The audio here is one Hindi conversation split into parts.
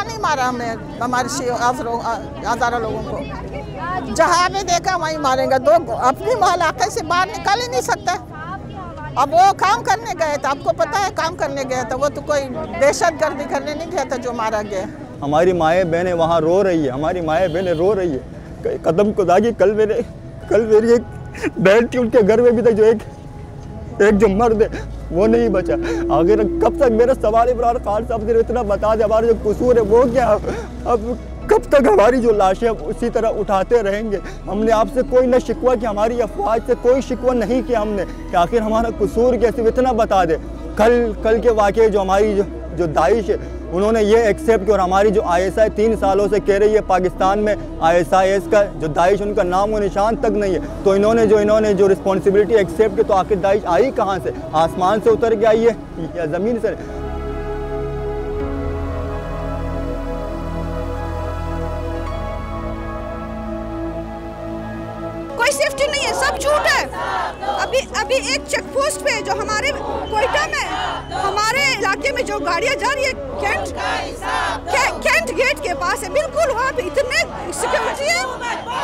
नहीं मारा हमने, हमारे हज़ारों लोगों को जहाँ भी देखा वहीं मारेंगे। दो अपनी इलाके से बाहर निकाल ही नहीं सकता। अब वो काम करने गए थे, आपको पता है काम करने गए थे, वो तो कोई दहशतगर्दी करने नहीं गया था जो मारा गया। हमारी माएँ बहनें वहाँ रो रही है, हमारी माएँ बहनें रो रही है। कदम खुदा की कल मेरी एक बहन थी, उनके घर में भी था जो एक जो मर्द है वो नहीं बचा। आखिर कब तक, मेरा सवाल इमरान खान साहब ने इतना बता दिया, हमारा जो कसूर है वो क्या, अब कब तक हमारी जो लाशें उसी तरह उठाते रहेंगे। हमने आपसे कोई न शिकवा कि हमारी अफवाज से कोई शिकवा नहीं किया हमने कि आखिर हमारा कसूर क्या, सिर्फ इतना बता दे। कल के वाक़े जो हमारी जो दाइश है उन्होंने ये एक्सेप्ट किया, और हमारी जो ISI 3 सालों से कह रही है पाकिस्तान में ISIS का जो दाइश उनका नाम व निशान तक नहीं है, तो इन्होंने जो रिस्पॉन्सिबिलिटी एक्सेप्ट की, तो आखिर दाइश आई कहाँ से? आसमान से उतर के आई है या ज़मीन से? कोई सेफ्टी नहीं है, सब झूठ है। अभी एक चेक पोस्ट पे जो हमारे कोयटा में हमारे इलाके में जो गाड़ियां जा रही है कैंट गेट के पास है, बिल्कुल वहाँ पे इतने सिक्योरिटी है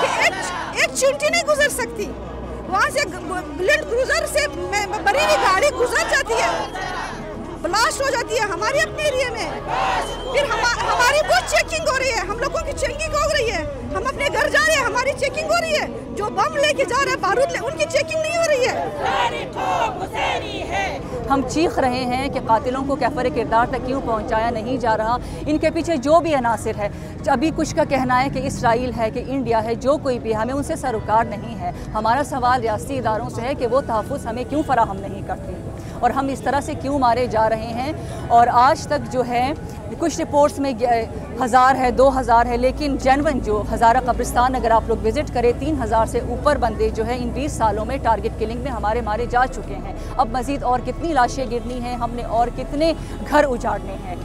कि एक चींटी नहीं गुजर सकती। वहाँ से लैंड क्रूजर से बड़ी हुई गाड़ी गुजर जाती है, ब्लास्ट हो जाती है हमारे अपने एरिया में। फिर हमारी बहुत चेकिंग हो रही है, हम लोगों की चेकिंग हो रही है। हम अपने घर जा रहे हैं, हमारी चेकिंग हो रही है। जो बम लेके जा रहे हैं, बारूद ले, उनकी चेकिंग नहीं हो रही है। हम चीख रहे हैं कि कातिलों को कैफर किरदार तक क्यों पहुंचाया नहीं जा रहा। इनके पीछे जो भी अनासिर है, अभी कुछ का कहना है कि इसराइल है कि इंडिया है, जो कोई भी, हमें उनसे सरोकार नहीं है। हमारा सवाल रियासती इदारों से है कि वो तहफ़्फ़ुज़ हमें क्यों फराहम नहीं करते और हम इस तरह से क्यों मारे जा रहे हैं। और आज तक जो है कुछ रिपोर्ट्स में 1000 है, 2000 है, लेकिन जेनवन जो हज़ारा कब्रिस्तान अगर आप लोग विज़िट करें, 3000 से ऊपर बंदे जो है इन 20 सालों में टारगेट किलिंग में हमारे मारे जा चुके हैं। अब मज़ीद और कितनी लाशें गिरनी हैं, हमने और कितने घर उजाड़ने हैं।